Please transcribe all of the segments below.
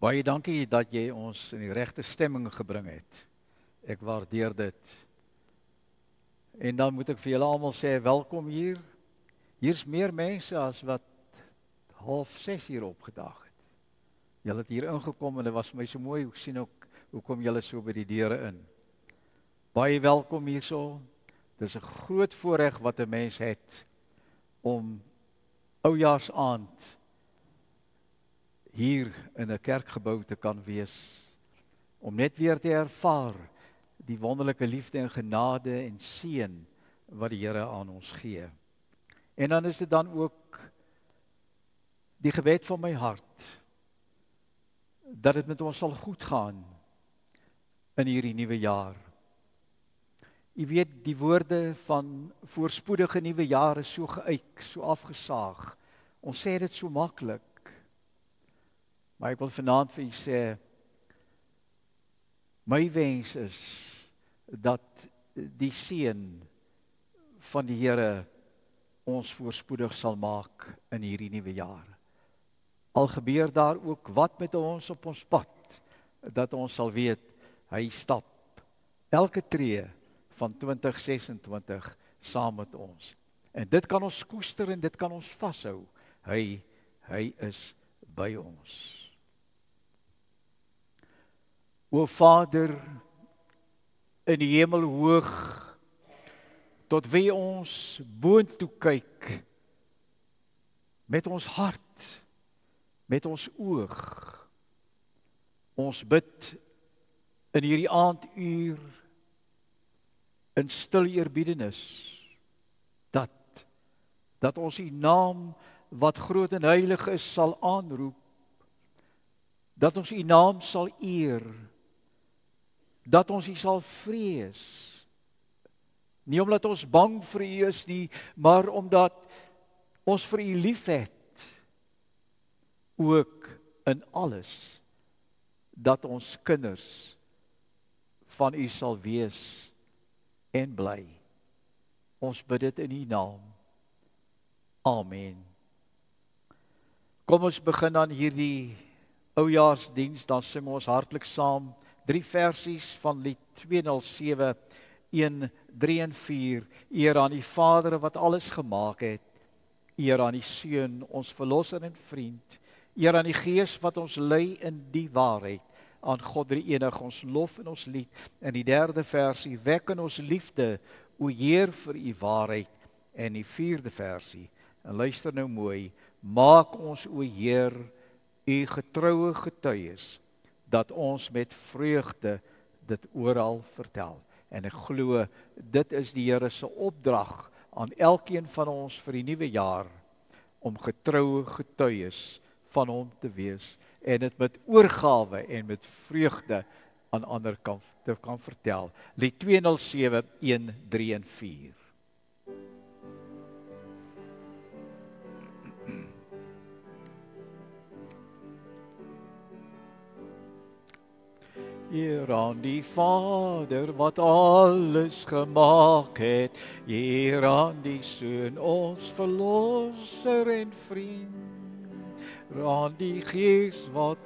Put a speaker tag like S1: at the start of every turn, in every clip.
S1: Baie dankie dat jy ons in die regte stemming gebring het. Ek waardeer dit. En dan moet ek vir julle almal sê, welkom hier. Hier's meer mense as wat 5:30 hier opgedaag het. Julle het hier ingekom en dit was vir my so mooi, ek sien ook, hoe kom julle so by die deure in. Baie welkom hierso. Dit is 'n groot voorreg wat 'n mens het om oujaarsaand hier in 'n kerkgebou te kan wees, om net weer te ervaar die wonderlike liefde en genade en seën wat die Here aan ons gee. En dan is dit dan ook die gebed van my hart, dat dit met ons sal goed gaan in hierdie nuwe jaar. U weet, die woorde van voorspoedige nuwe jaar is so geuit, so afgesaag. Ons sê dit so maklik. Maar ek wil vanaand vir u sê, my wens is dat die seën van die Here ons voorspoedig sal maak in hierdie nuwe jaar. Al gebeur daar ook wat met ons op ons pad, dat ons sal weet, hy stap elke tree van 2026 saam met ons. En dit kan ons koester en dit kan ons vashou. Hy is by ons. O Vader, in die hemel hoog, tot wie ons boontoe kyk, met ons hart, met ons oog. Ons bid in hierdie aanduur, in stil eerbiedenis, dat ons u naam, wat groot en heilig is, sal aanroep, dat ons u naam sal eer, dat ons u sal vrees, nie omdat ons bang vir u is nie, maar omdat ons vir u liefhet, ook in alles, dat ons kinders van u sal wees en bly. Ons bid dit in u naam. Amen. Kom ons begin aan hierdie oujaarsdiens, dan sing ons hartlik saam 3 versies van lied 207, 1, 3 en 4. Eer aan die Vader wat alles gemaak het, eer aan die Seun, ons verlosser en vriend, eer aan die Gees wat ons lei in die waarheid, aan God drie-enig ons lof en ons lied. In die 3de versie, wek in ons liefde, o Heer, vir u waarheid. En die 4de versie, en luister nou mooi, maak ons, o Heer, u getroue getuies, dat ons met vreugde dit oral vertel. En ek glo, dit is die Here se opdrag aan elkeen van ons vir die nuwe jaar, om getroue getuies van hom te wees, en dit met oorgawe en met vreugde aan ander kan vertel. Lied 207, 1, 3 en 4. Eer aan die Vader wat alles gemaak het, eer aan die Seun ons verlosser en vriend, eer aan die Gees wat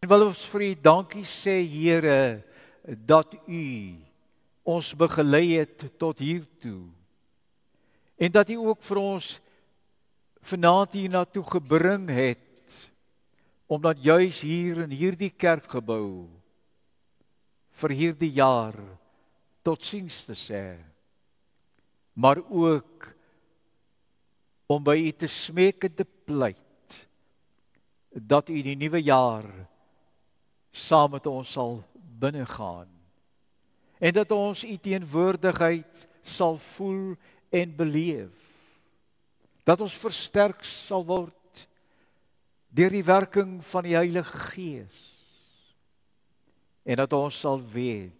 S1: wil ons vir U dankie sê, Here, dat U ons begelei het tot hiertoe. En dat U ook vir ons vanaand hiernatoe gebring het, omdat juis hier in hierdie kerkgebou vir hierdie jaar totsiens te sê, maar ook om by U te smeek en te pleit, dat U die nuwe jaar saam met ons sal binnegaan, en dat ons U teenwoordigheid sal voel en beleef, dat ons versterk sal word deur die werking van die Heilige Gees, en dat ons sal weet,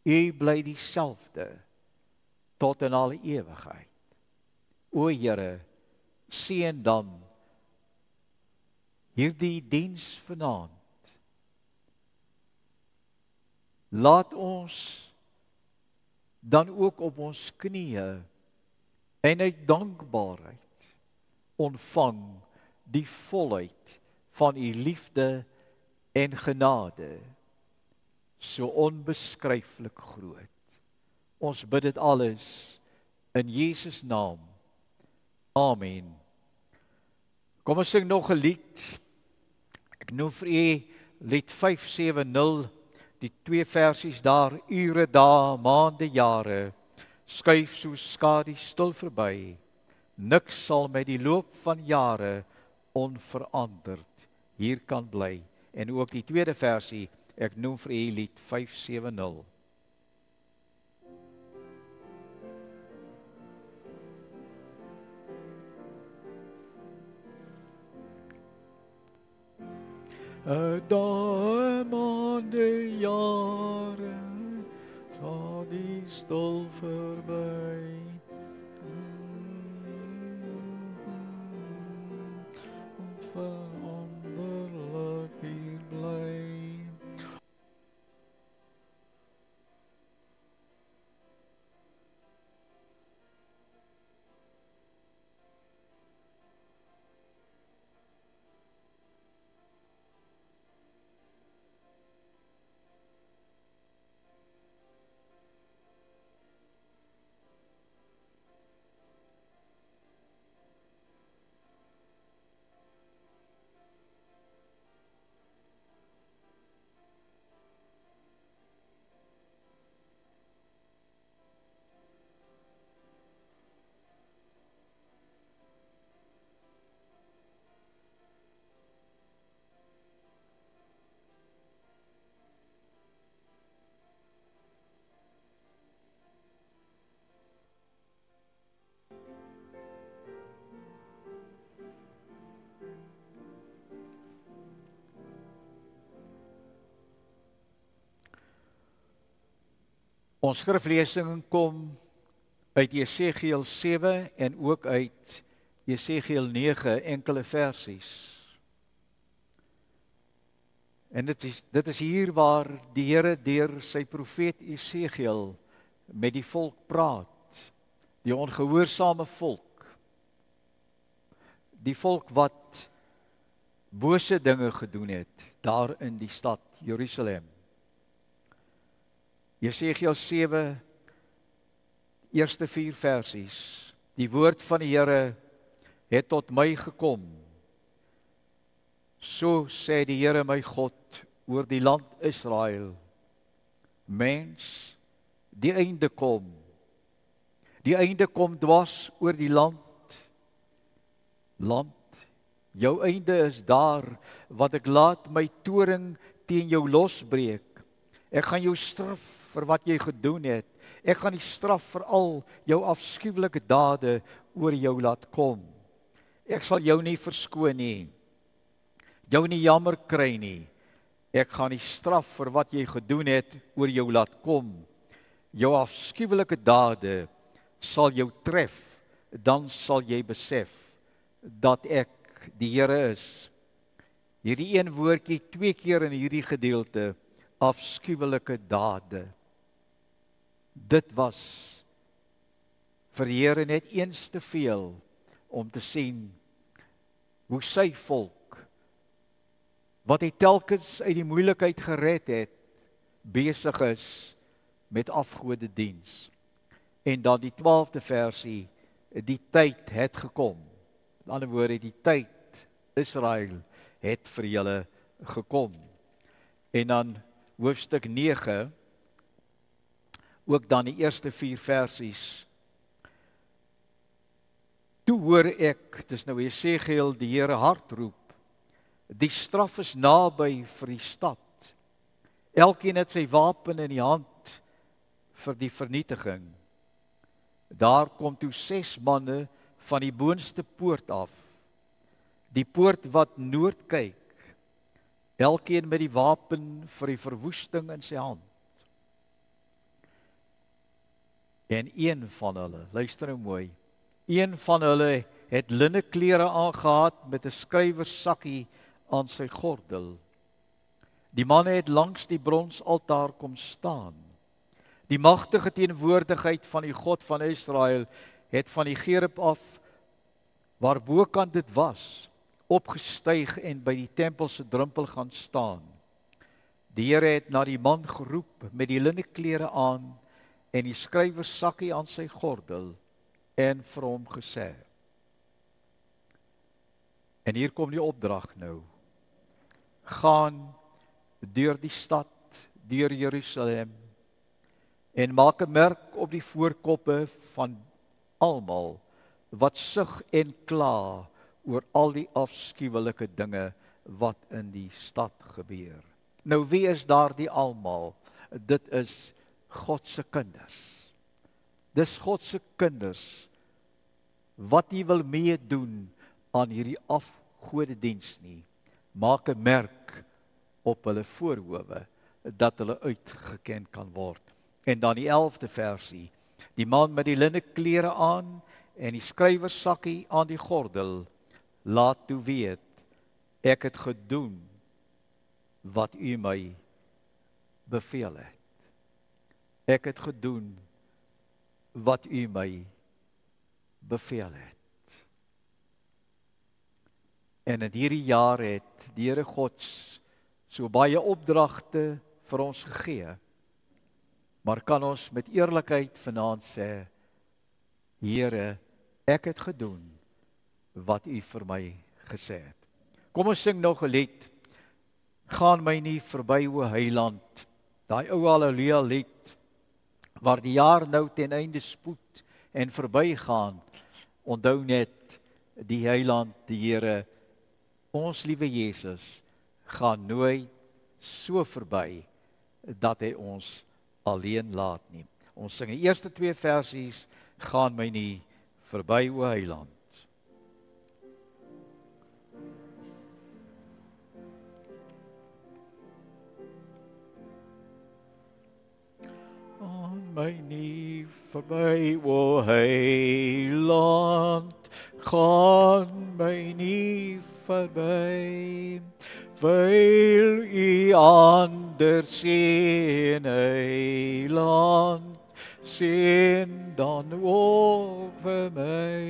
S1: U bly dieselfde tot in alle ewigheid. O Here, seën dan hierdie diens vanaand. Laat ons dan ook op ons knieë en uit dankbaarheid ontvang die volheid van U liefde en genade, so onbeskryflik groot. Ons bid dit alles in Jesus naam. Amen. Kom ons sing nog 'n lied. Ek noem vir U lied 570, die 2 versies daar, ure, dae, maande, jare, skuif soos skadu stil verby. Niks sal met die loop van jare onveranderd hier kan bly. En ook die tweede versie, ek noem vir U lied 570. Dae, maande, jare, sal die stil verby. Onveranderlik hier bly. Ons skriflesing kom uit Jesegiel 7 en ook uit Jesegiel 9, enkele versies. En dit is hier waar die Here deur sy profeet Jesegiel met die volk praat, die ongehoorsame volk, die volk wat bose dinge gedoen het daar in die stad Jerusalem. Jesegiel 7, eerste 4 versies. Die woord van die Here het tot my gekom. So sê die Here my God oor die land Israel. Mens, die einde kom. Die einde kom dwars oor die land. Land, jou einde is daar, want ek laat my toring teen jou losbreek. Ek gaan jou straf vir wat jy gedoen het. Ek gaan die straf vir al jou afskuwelike dade oor jou laat kom. Ek sal jou nie verskoon nie. Jou nie jammer kry nie. Ek gaan die straf vir wat jy gedoen het oor jou laat kom. Jou afskuwelike dade sal jou tref, dan sal jy besef dat ek die Here is. Hierdie een woordjie 2 keer in hierdie gedeelte, afskuwelike dade. Dit was vir die Here net eens te veel om te sien hoe sy volk wat hy telkens uit die moeilikheid gered het, besig is met afgodediens. En dan die 12de versie, die tyd het gekom. In ander woorde, die tyd, Israel, het vir julle gekom. En dan hoofstuk 9, ook dan die eerste 4 versies. Toe hoor ek, dis nou Jesegiel, die Here hard roep, die straf is naby vir die stad. Elkeen het sy wapen in die hand vir die vernietiging. Daar kom toe 6 manne van die boonste poort af, die poort wat noord kyk, elkeen met die wapen vir die verwoesting in sy hand. En een van hulle, luister nou mooi, een van hulle het linne klere aangetree met 'n skrywerssakkie aan sy gordel. Die manne het langs die bronsaltaar kom staan. Die magtige teenwoordigheid van die God van Israel het van die gerub af, waar bokant dit was, opgestyg en by die tempel se drempel gaan staan. Die Here het na die man geroep met die linne klere aan en die skrywerssakkie aan sy gordel en vir hom gesê. En hier kom die opdrag nou. Gaan deur die stad, deur Jerusalem en maak 'n merk op die voorkoppe van almal wat sug en kla oor al die afskuwelike dinge wat in die stad gebeur. Nou wie is daardie almal? Dit is God se kinders. Dis God se kinders wat nie wil meedoen aan hierdie afgodediens nie. Maak 'n merk op hulle voorhoewe dat hulle uitgeken kan word. En dan die 11de versie. Die man met die linne klere aan en die skrywerssakkie aan die gordel laat toe weet, ek het gedoen wat u my beveel het. Ek het gedoen wat u my beveel het. En in hierdie jaar het die Here God so baie opdragte vir ons gegee. Maar kan ons met eerlikheid vanaand sê, Here, ek het gedoen wat u vir my gesê het. Kom ons sing nog 'n lied. Gaan my nie verby o Heiland. Daai ou Halleluja lied waar die jaar nou ten einde spoed en verbygaan. Onthou net die Heiland, die Here, ons liewe Jesus, gaan nooit so verby dat hy ons alleen laat nie. Ons sing die eerste 2 versies, gaan my nie verby o Heiland. Gaan my nie verby o Heiland, gaan my nie verby, wyl u anders sien Heiland, sien dan ook vir my.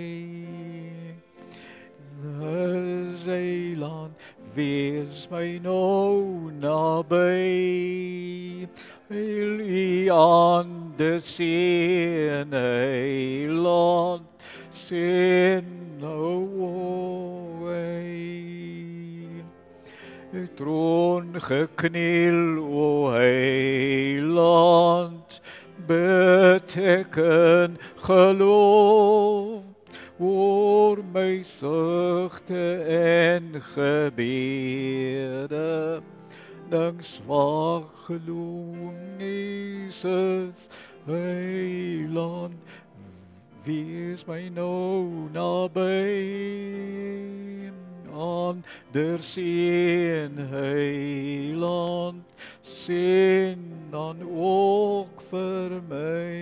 S1: Dis Heiland, wees my nou naby, wyl u anders sien Heiland, sien nou ook troon gekniel o Heiland, beteken geloof oor my sugte en gebede, dank swak geloof Jesus Heiland, wees my nou naby, ander sien Heiland, sien dan ook vir my.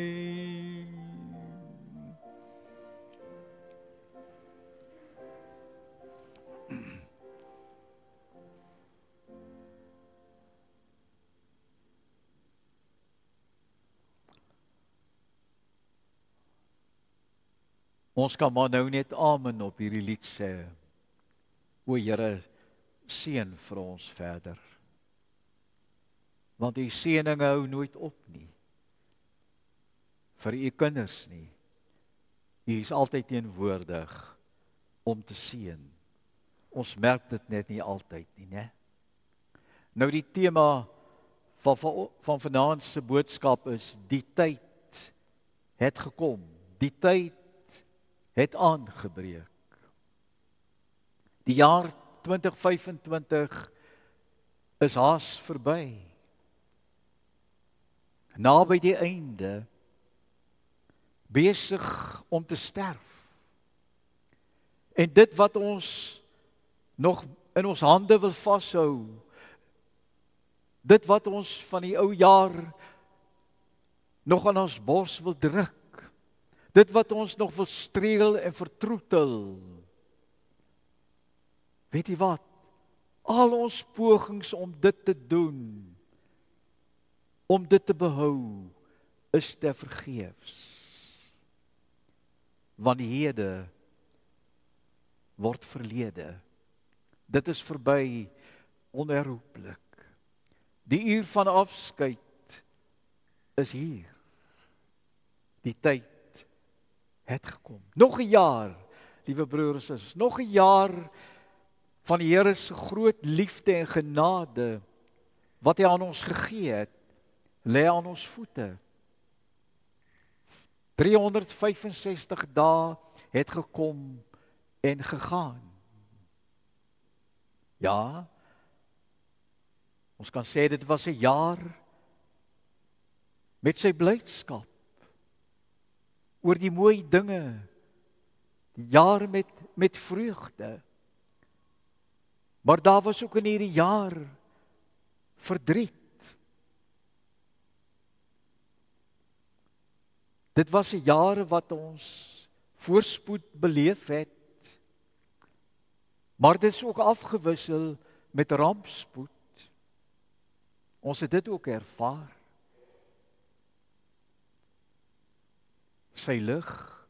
S1: Ons kan maar nou net amen op hierdie lied sê. O Here, seën vir ons verder. Want die seëninge hou nooit op nie. Vir u kinders nie. U is altyd teenwoordig om te seën. Ons merk dit net nie altyd nie, né? Nou die tema van vanaand se boodskap is die tyd het gekom. Die tyd het aangebreek. Die jaar 2025 is haas verby. Naby die einde, besig om te sterf. En dit wat ons nog in ons hande wil vashou, dit wat ons van die ou jaar nog aan ons bors wil druk, dit wat ons nog wil streel en vertroetel, weet jy wat? Al ons pogings om dit te doen, om dit te behou, is te vergeefs. Want die hede word verlede. Dit is verby, onherroepelik. Die uur van afskeid is hier. Die tyd het gekom. Nog 'n jaar, liewe broers en susters, nog 'n jaar van die Here se groot liefde en genade wat hy aan ons gegee het, lê aan ons voete. 365 dae het gekom en gegaan. Ja, ons kan sê dit was 'n jaar met sy blydskap oor die mooi dinge, die jaar met vreugde. Maar daar was ook in hierdie jaar verdriet. Dit was 'n jare wat ons voorspoed beleef het, maar dit is ook afgewissel met rampspoed. Ons het dit ook ervaar. Sy lig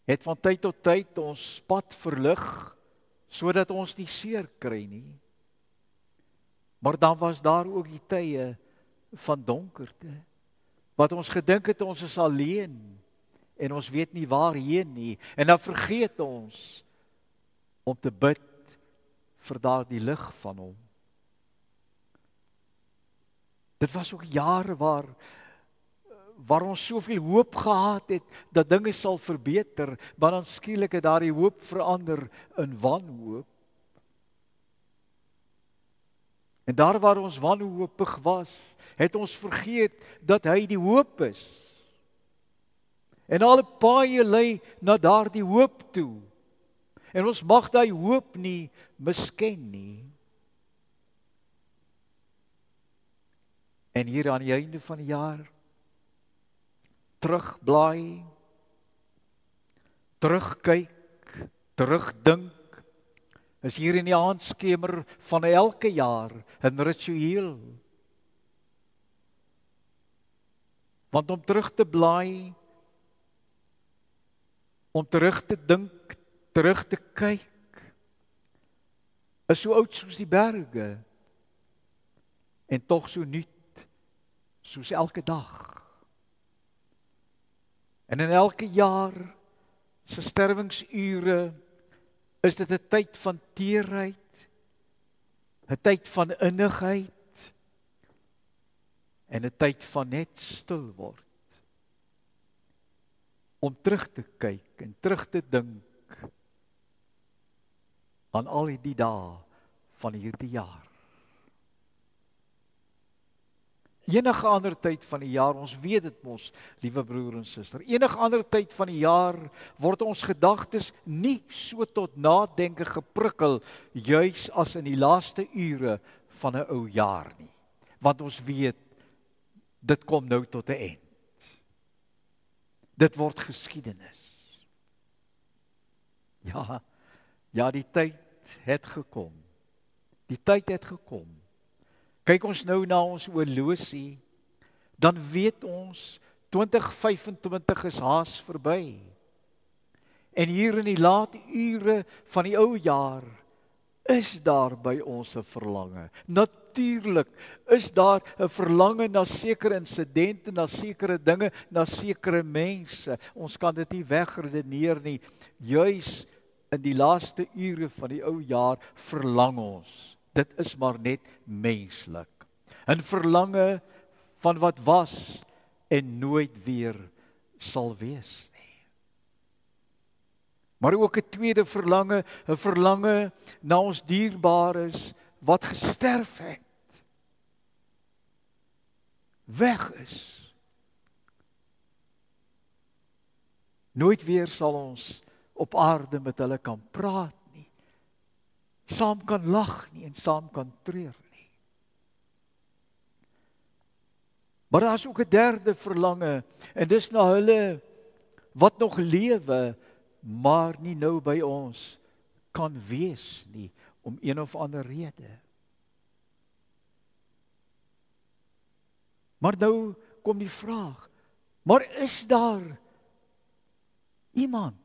S1: het van tyd tot tyd ons pad verlig, sodat ons nie seer kry nie. Maar dan was daar ook die tye van donkerte, wat ons gedink het ons is alleen, en ons weet nie waarheen nie, en dan vergeet ons om te bid vir daardie lig van hom. Dit was ook jare waar ons soveel hoop gehad het, dat dinge sal verbeter, maar dan skielik het daardie hoop verander in wanhoop. En daar waar ons wanhoopig was, het ons vergeet dat hy die hoop is. En alle paaie lei na daardie hoop toe. En ons mag daai hoop nie misken nie. En hier aan die einde van die jaar, terugblaai, terugkyk, terugdink, is hier in die aandskemer van elke jaar 'n ritueel. Want om terug te blaai, om terug te dink, terug te kyk, is so oud soos die berge, en tog so nuut soos elke dag. En in elke jaar se sterwingsure is dit 'n tyd van teerheid, 'n tyd van innigheid en 'n tyd van net stil word. Om terug te kyk en terug te dink aan al die dae van hierdie jaar. Enige ander tyd van die jaar, ons weet dit mos, liewe broer en suster, enige ander tyd van die jaar word ons gedagtes nie so tot nadenke geprikkel, juis as in die laaste ure van 'n ou jaar nie. Want ons weet, dit kom nou tot 'n eind. Dit word geskiedenis. Ja, die tyd het gekom. Die tyd het gekom. Kyk ons nou na ons oorlosie, dan weet ons 2025 is haas verby. En hier in die laat ure van die ou jaar is daar by ons 'n verlange. Natuurlik is daar 'n verlange na sekere insidente, na sekere dinge, na sekere mense. Ons kan dit nie wegredeneer nie. Juis in die laaste ure van die ou jaar verlang ons. Dit is maar net menslik. 'n Verlange van wat was en nooit weer sal wees nie. Maar ook 'n tweede verlange, 'n verlange na ons dierbares wat gesterf het, weg is. Nooit weer sal ons op aarde met hulle kan praat nie, saam kan lag nie en saam kan treur nie. Maar daar is ook 'n derde verlange, en dis na hulle wat nog lewe, maar nie nou by ons kan wees nie, om een of ander rede. Maar nou kom die vraag, maar is daar iemand,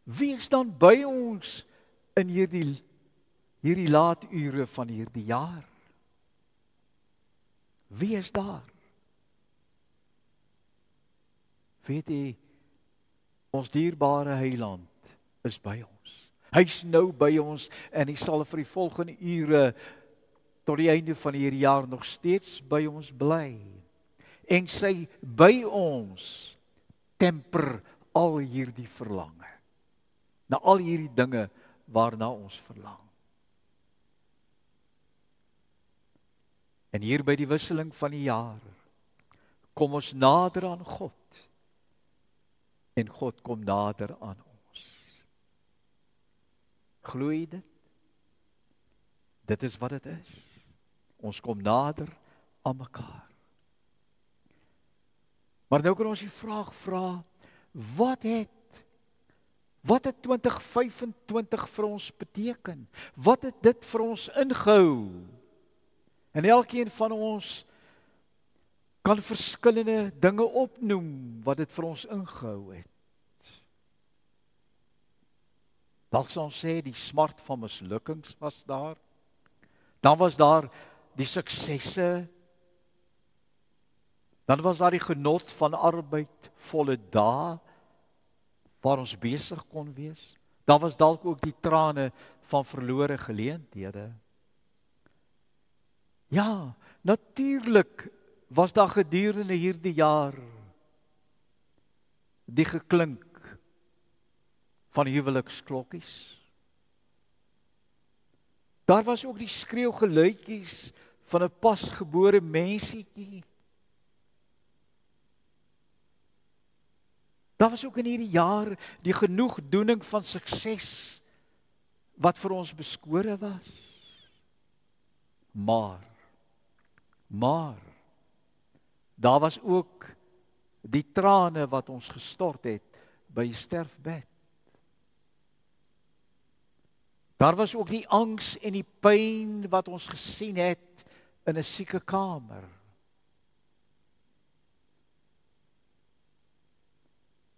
S1: wie is dan by ons in hierdie laat ure van hierdie jaar? Wie is daar? Weet jy, ons dierbare Heiland is by ons. Hy's nou by ons en hy sal vir die volgende ure tot die einde van hierdie jaar nog steeds by ons bly. En sy by ons temper al hierdie verlange, na al hierdie dinge waarna ons verlang. En hier by die wisseling van die jaar kom ons nader aan God en God kom nader aan ons. Glo jy dit? Dit is wat dit is. Ons kom nader aan mekaar. Maar nou kan ons die vraag vra, wat het 2025 vir ons beteken? Wat het dit vir ons ingehou? En elkeen van ons kan verskillende dinge opnoem wat dit vir ons ingehou het. Dalk sal ons sê die smart van mislukkings was daar. Dan was daar die suksesse. Dan was daar die genot van arbeid, volle dae, waar ons besig kon wees. Daar was dalk ook die trane van verlore geleenthede. Ja, natuurlik was daar gedurende hierdie jaar die geklink van huweliksklokkies. Daar was ook die skreeugeluidjies van 'n pasgebore mensietjie. Daar was ook in hierdie jaar die genoegdoening van sukses wat vir ons beskore was. Maar daar was ook die trane wat ons gestort het by die sterfbed. Daar was ook die angs en die pyn wat ons gesien het in 'n siekekamer.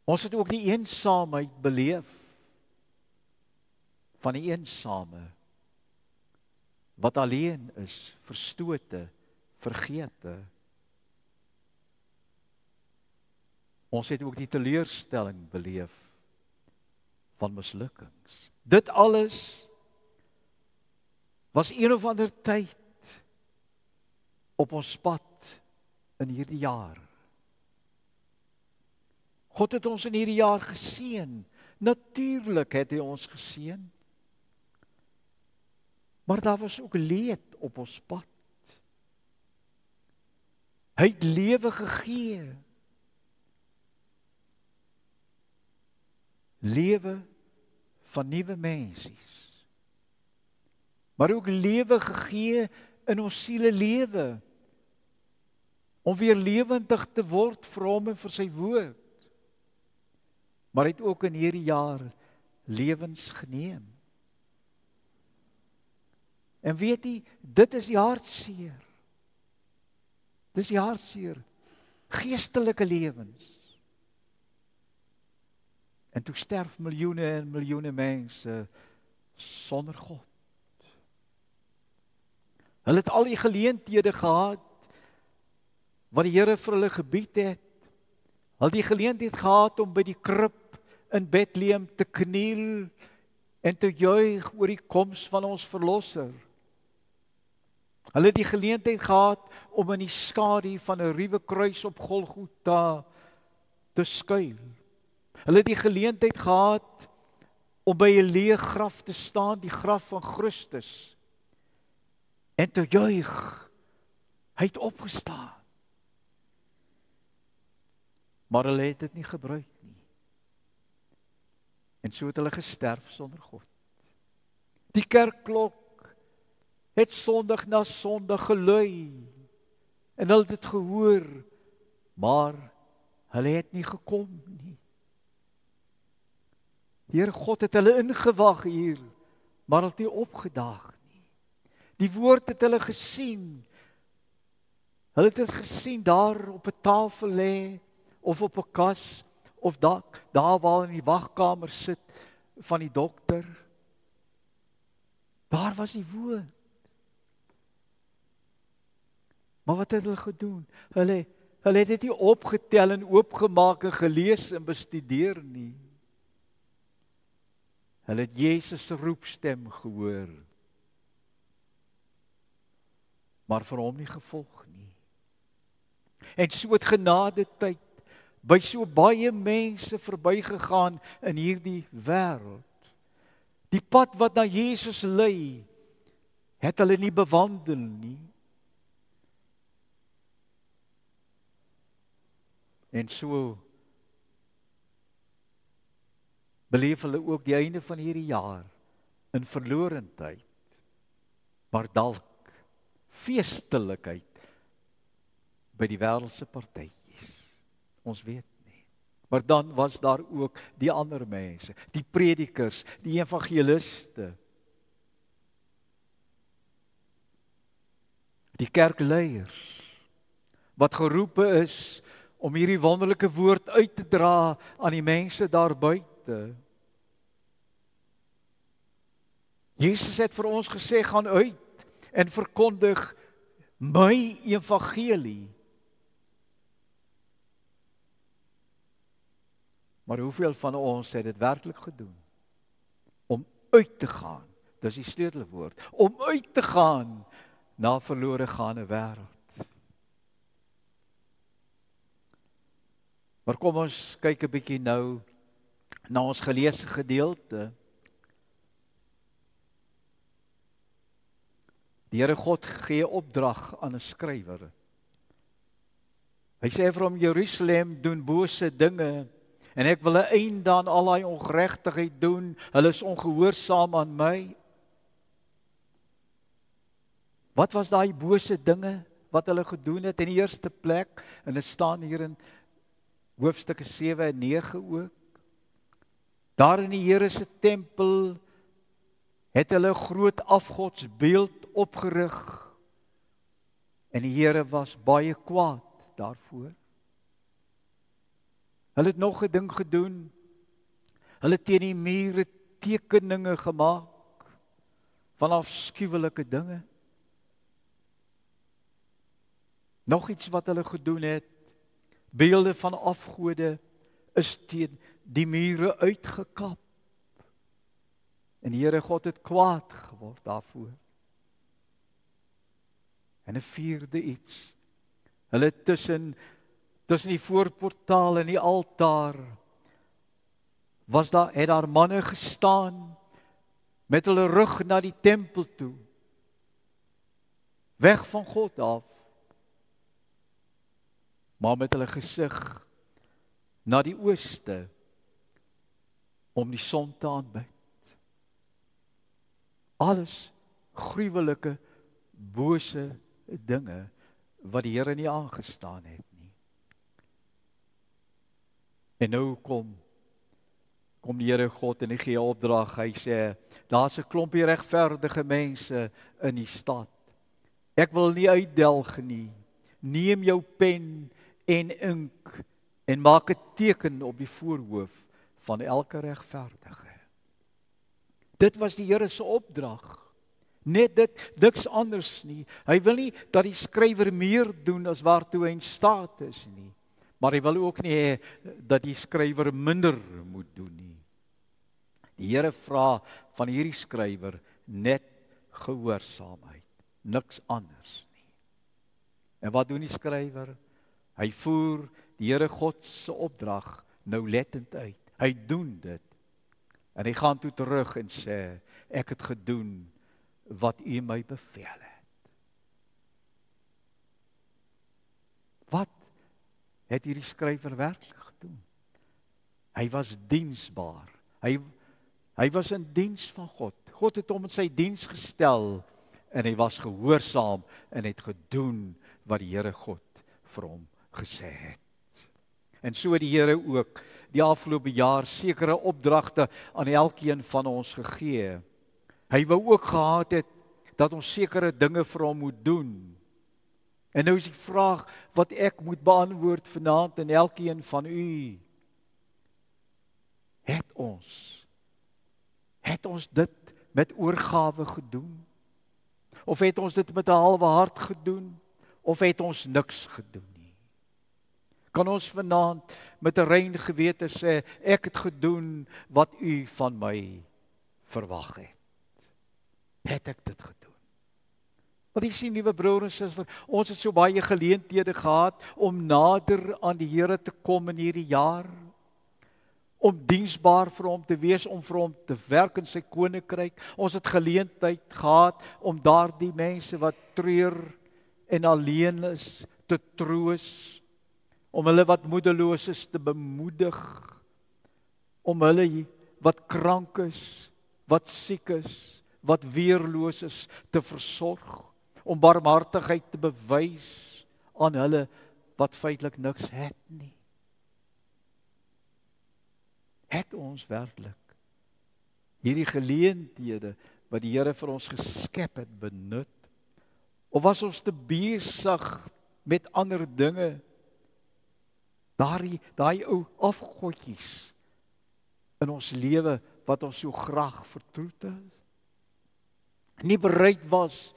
S1: Ons het ook die eensaamheid beleef van die eensame wat alleen is, verstote, vergete. Ons het ook die teleurstelling beleef van mislukkings. Dit alles was een of ander tyd op ons pad in hierdie jaar. God het ons in hierdie jaar geseën. Natuurlik het hy ons geseën. Maar daar was ook leed op ons pad. Hy het lewe gegee. Lewe van nuwe mensies. Maar ook lewe gegee in ons siele lewe. Om weer lewendig te word vir hom en vir sy woord. Maar hy het ook in hierdie jaar lewens geneem. En weet jy, dit is die hartseer. Dis die hartseer. Geestelike lewens. En toe sterf miljoene en miljoene mense sonder God. Hulle het al die geleenthede gehad wat die Here vir hulle gebied het. Hulle het die geleentheid gehad om by die krib in Bethlehem te kniel en te juig oor die koms van ons verlosser. Hulle het die geleentheid gehad om in die skadu van 'n ruwe kruis op Golgotha te skuil. Hulle het die geleentheid gehad om by 'n leë graf te staan, die graf van Christus, en te juig, hy het opgestaan. Maar hulle het dit nie gebruik nie. En so het hulle gesterf sonder God. Die kerkklok het Sondag na Sondag gelui, en hulle het dit gehoor, maar hulle het nie gekom nie. Die Here God het hulle ingewag hier, maar hulle het nie opgedaag nie. Die woord het hulle gesien. Hulle het dit gesien daar op 'n tafel lê, of op 'n kas, of daar waar hulle in die wagkamer sit van die dokter. Daar was die woord. Maar wat het hulle gedoen? Hulle het dit nie opgetel en oopgemaak en gelees en bestudeer nie. Hulle het Jesus se roepstem gehoor, maar vir hom nie gevolg nie. En so het genade tyd by so baie mense verbygegaan in hierdie wêreld. Die pad wat na Jesus lei, het hulle nie bewandel nie. En so beleef hulle ook die einde van hierdie jaar in verlorendheid, maar dalk feestelikheid by die wêreldse partytjies. Ons weet nie. Maar dan was daar ook die ander mense, die predikers, die evangeliste, die kerkleiers, wat geroepe is om hierdie wonderlike woord uit te dra aan die mense daar buite. Jesus het vir ons gesê, gaan uit en verkondig my evangelie. Maar hoeveel van ons het dit werklik gedoen? Om uit te gaan, dis die sleutelwoord, om uit te gaan na 'n verlore gaande wêreld. Maar kom ons kyk 'n bietjie nou na ons geleesde gedeelte. Die Here God gee opdrag aan 'n skrywer. Hy sê vir hom, Jerusalem doen bose dinge, en ek wil 'n einde aan al daai ongeregtigheid doen. Hulle is ongehoorsaam aan my. Wat was daai bose dinge wat hulle gedoen het in die eerste plek? En dit staan hier in hoofstukke 7 en 9 ook. Daar in die Here se tempel het hulle 'n groot afgodsbeeld opgerig. En die Here was baie kwaad daarvoor. Hulle het nog 'n ding gedoen. Hulle het teen die mure tekeninge gemaak van afskuwelike dinge. Nog iets wat hulle gedoen het, beelde van afgode is teen die mure uitgekap. En die Here God het kwaad geword daarvoor. En 'n vierde iets. Hulle het tussen die voorportaal en die altaar het daar manne gestaan met hulle rug na die tempel toe, weg van God af, maar met hulle gesig na die ooste om die son te aanbid. Alles gruwelike, bose dinge wat die Here nie aangestaan het nie. En nou kom die Here God en hy gee opdrag. Hy sê, daar's 'n klompie regverdige mense in die stad. Ek wil nie uitdelg nie. Neem jou pen en ink en maak 'n teken op die voorhoof van elke regverdige. Dit was die Here se opdrag. Net dit, niks anders nie. Hy wil nie dat die skrywer meer doen as waartoe hy in staat is nie. Maar hy wil ook nie hê dat die skrywer minder moet doen nie. Die Here vra van hierdie skrywer net gehoorsaamheid, niks anders nie. En wat doen die skrywer? Hy voer die Here God se opdrag nauwlettend uit. Hy doen dit. En hy gaan toe terug en sê, ek het gedoen wat U my beveel het. Wat het hierdie skrywer werklik gedoen? Hy was diensbaar. Hy was in diens van God. God het hom in sy diens gestel en hy was gehoorsaam en het gedoen wat die Here God vir hom gesê het. En so het die Here ook die afgelope jaar sekere opdragte aan elkeen van ons gegee. Hy wou ook gehad het dat ons sekere dinge vir hom moet doen. En nou is die vraag wat ek moet beantwoord vanaand en elkeen van u. Het ons dit met oorgawe gedoen? Of het ons dit met 'n halwe hart gedoen? Of het ons niks gedoen nie? Kan ons vanaand met 'n rein gewete sê, ek het gedoen wat u van my verwag het? Het ek dit gedoen? Want jy sien, liewe broer en suster, ons het so baie geleenthede gehad om nader aan die Here te kom in hierdie jaar, om diensbaar vir hom te wees, om vir hom te werk in sy koninkryk. Ons het geleentheid gehad om daardie mense wat treur en alleen is, te troos, om hulle wat moedeloos is te bemoedig, om hulle wat krank is, wat siek is, wat weerloos is, te versorg, om barmhartigheid te bewys aan hulle wat feitelik niks het nie. Het ons werklik hierdie geleenthede wat die Here vir ons geskep het benut? Of was ons te besig met ander dinge? Daai ou afgodjies in ons lewe wat ons so graag vertroet het? Nie bereid was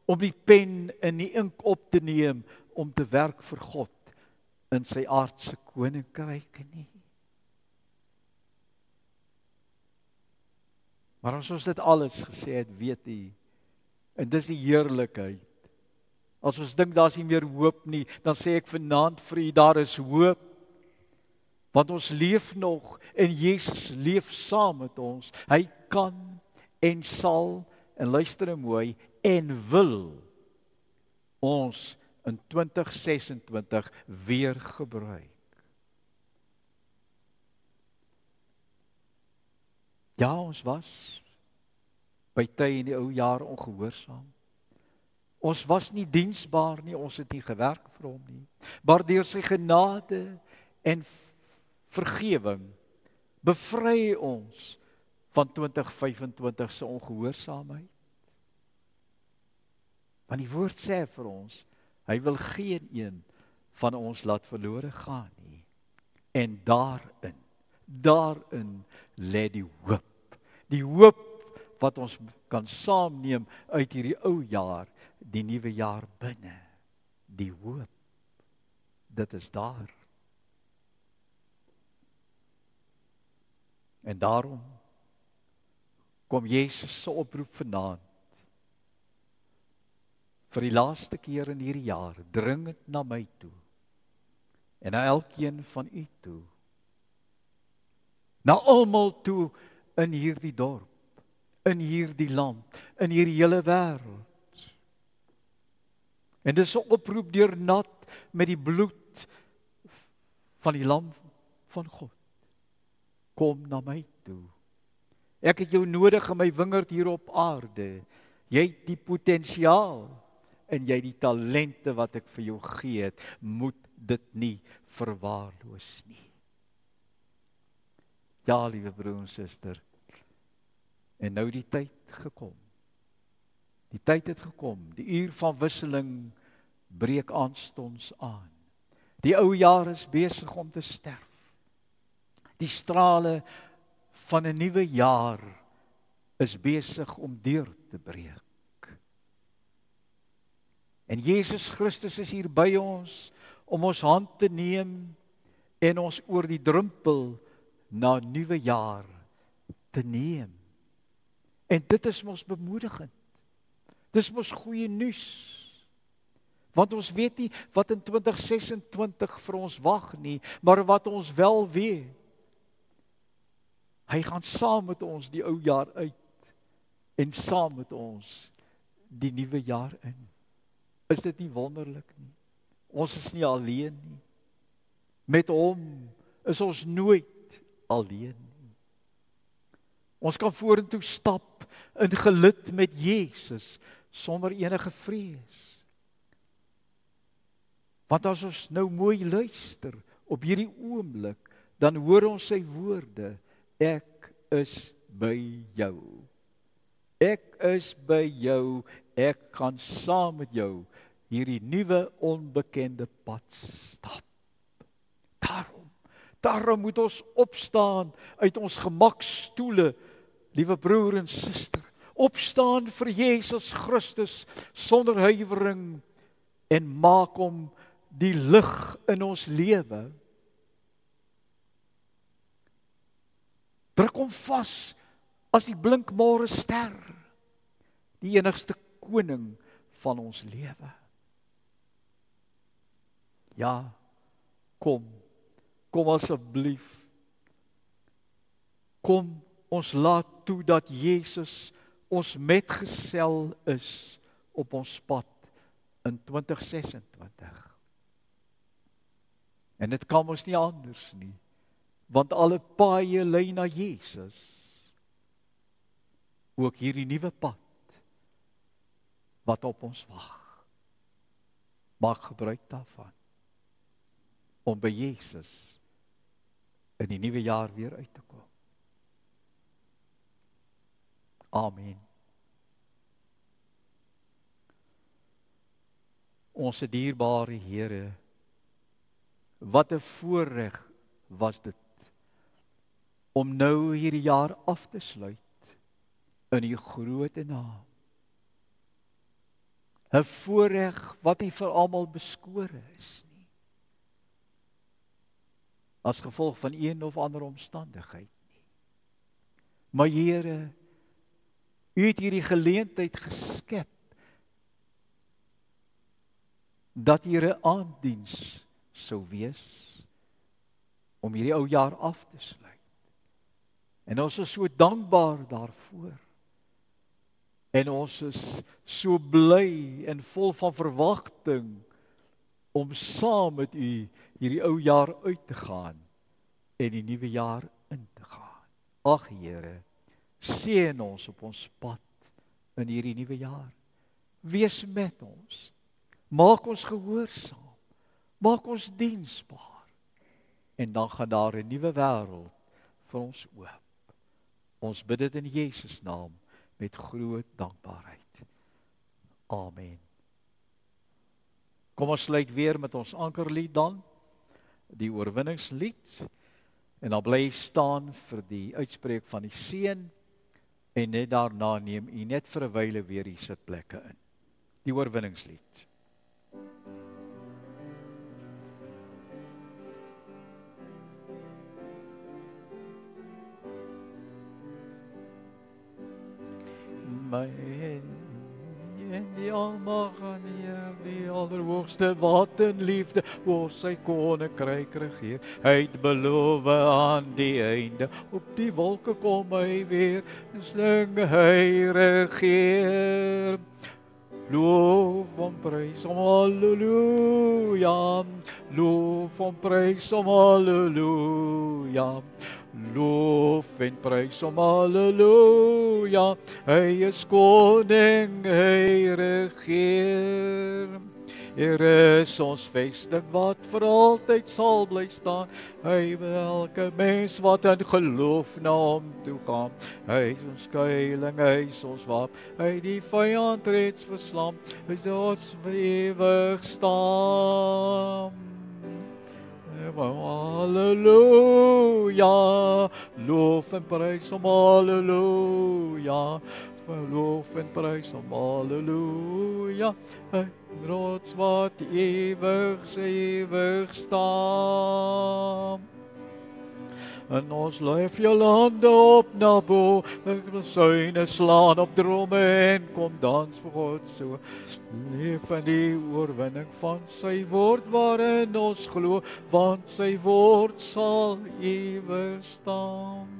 S1: om die pen en die ink op te neem om te werk vir God in sy aardse koninkryk nie. Maar as ons dit alles gesê het, weet u, en dis die heerlikheid. As ons dink daar's nie meer hoop nie, dan sê ek vanaand vir u, daar is hoop. Want ons leef nog en Jesus leef saam met ons. Hy kan en sal, en luister mooi, en wil ons in 2026 weer gebruik. Ja, ons was by tye in die ou jaar ongehoorsaam. Ons was nie diensbaar nie, ons het nie gewerk vir hom nie. Maar deur sy genade en vergewing bevry ons van 2025 se ongehoorsaamheid. Want die woord sê vir ons, hy wil geen een van ons laat verlore gaan nie. En daarin lê die hoop. Die hoop wat ons kan saamneem uit hierdie ou jaar, die nuwe jaar binne. Die hoop, dit is daar. En daarom kom Jesus se oproep vanaand vir die laaste keer in hierdie jaar, dringend na my toe en na elkeen van u toe, na almal toe in hierdie dorp, in hierdie land, in hierdie hele wêreld. En dis 'n oproep deurnat met die bloed van die lam van God. Kom na my toe. Ek het jou nodig in my wingerd hier op aarde. Jy het die potensiaal en jy die talente wat ek vir jou gegee het, moet dit nie verwaarloos nie. Ja, liewe broer en suster, en nou die tyd gekom. Die tyd het gekom, die uur van wisseling breek aanstonds aan. Die ou jaar is besig om te sterf. Die strale van 'n nuwe jaar is besig om deur te breek. En Jesus Christus is hier by ons om ons hand te neem en ons oor die drempel na nuwe jaar te neem. En dit is mos bemoedigend. Dis mos goeie nuus. Want ons weet nie wat in 2026 vir ons wag nie, maar wat ons wel weet. Hy gaan saam met ons die ou jaar uit en saam met ons die nuwe jaar in. Is dit nie wonderlik nie? Ons is nie alleen nie. Met hom is ons nooit alleen nie. Ons kan vorentoe stap in gelid met Jesus sonder enige vrees. Want as ons nou mooi luister op hierdie oomblik, dan hoor ons sy woorde, ek is by jou. Ek is by jou, ek gaan saam met jou hierdie nuwe onbekende pad stap. Daarom moet ons opstaan uit ons gemakstoele, liewe broer en suster. Opstaan vir Jesus Christus sonder huiwering en maak hom die lig in ons lewe. Druk hom vas as die blinkmôre ster, die enigste koning van ons lewe. Ja, kom asseblief. Kom, ons laat toe dat Jesus ons metgesel is op ons pad in 2026. En dit kan ons nie anders nie, want alle paaie lei na Jesus. Ook hierdie nuwe pad wat op ons wag. Maak gebruik daarvan om by Jesus in die nuwe jaar weer uit te kom. Amen. Ons dierbare Here, wat 'n voorreg was dit om nou hierdie jaar af te sluit in U groot naam. 'n Voorreg wat nie vir almal beskore is nie. As gevolg van een of ander omstandigheid nie. Maar Here, U het hierdie geleentheid geskep dat hier 'n aanddiens sou wees om hierdie ou jaar af te sluit. En ons is so dankbaar daarvoor. En ons is so bly en vol van verwagting om saam met U hierdie ou jaar uit te gaan en die nuwe jaar in te gaan. Ag Here, seën ons op ons pad in hierdie nuwe jaar. Wees met ons. Maak ons gehoorsaam. Maak ons diensbaar. En dan gaan daar 'n nuwe wêreld vir ons oop. Ons bid dit in Jesus naam met groot dankbaarheid. Amen. Kom ons sluit weer met ons ankerlied dan, die oorwinningslied, en dan bly staan vir die uitspreek van die seën, en net daarna neem U net vir 'n wyle weer die sitplekke in. Die oorwinningslied. My en die almag aan die allerhoogste wat in liefde oor sy koninkryk regeer. Hy het beloof aan die einde, op die wolke kom hy weer, en sling hy regeer. Loof en prys hom, halleluja. Loof en prys hom, halleluja. Loof en prys hom, halleluja. Hy is koning, hy regeer. Here is ons vesting wat vir altyd sal bly staan. Hy wil elke mens wat in geloof na hom toe gaan. Hy is ons skuiling, hy is ons wapen. Hy die vyand reeds verslaan. Hy is ons vir ewig staan. Halleluja, loof en prys hom, halleluja. loof en prys hom, halleluja, hy rots wat ewig staan. En ons lyf jou hande op na bo, syne slaan op drome en kom dans vir God so. Leef in die oorwinning van sy woord waarin ons glo, want sy woord sal ewig staan.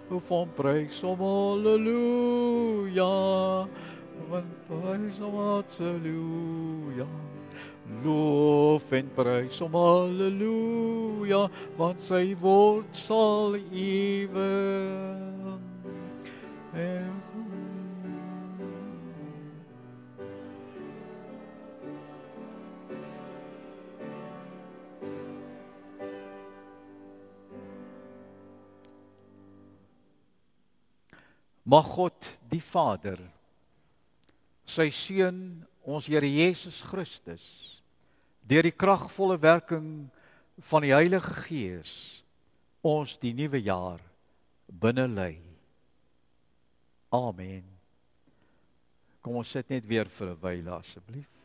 S1: Van prys hom, halleluja, van prys hom, halleluja. Loof en prys hom, halleluja, want sy woord sal ewig. Mag God die Vader, sy Seun, ons Here Jesus Christus, deur die kragvolle werking van die Heilige Gees, ons die nuwe jaar binne lei. Amen. Kom ons sit net weer vir 'n wyle asseblief.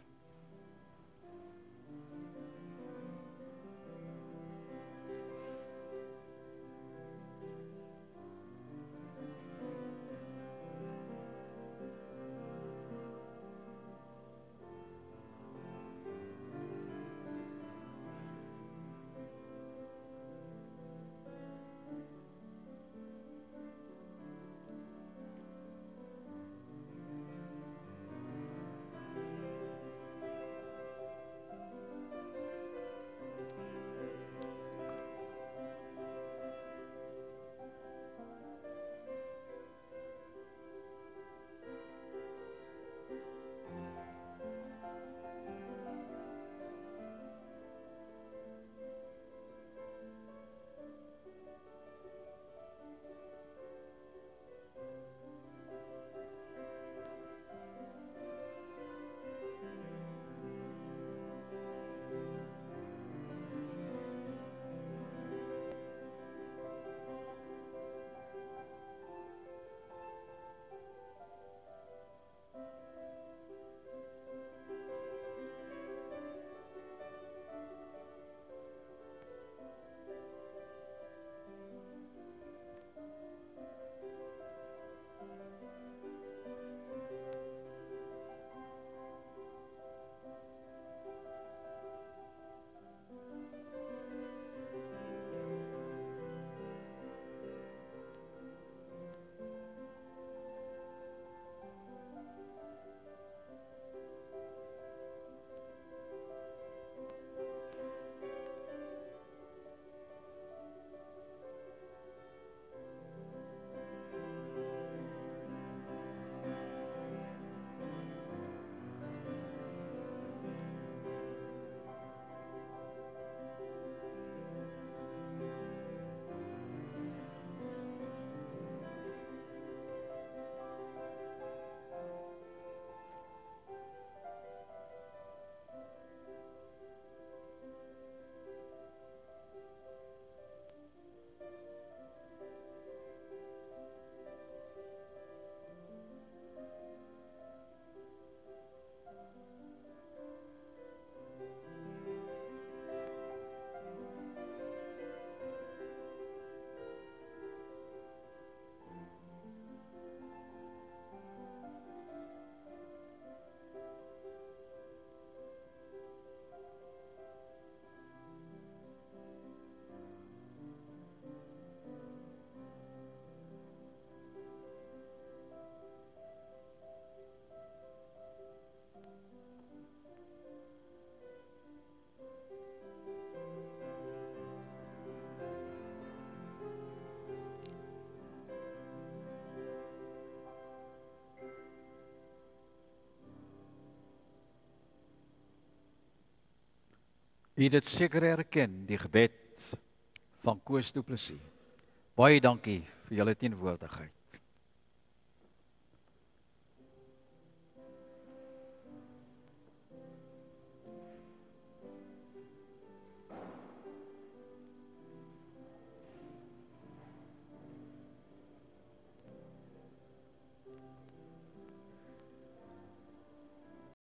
S1: U het dit seker herken, die gebed van Koos Du Plessis. Baie dankie vir julle teenwoordigheid.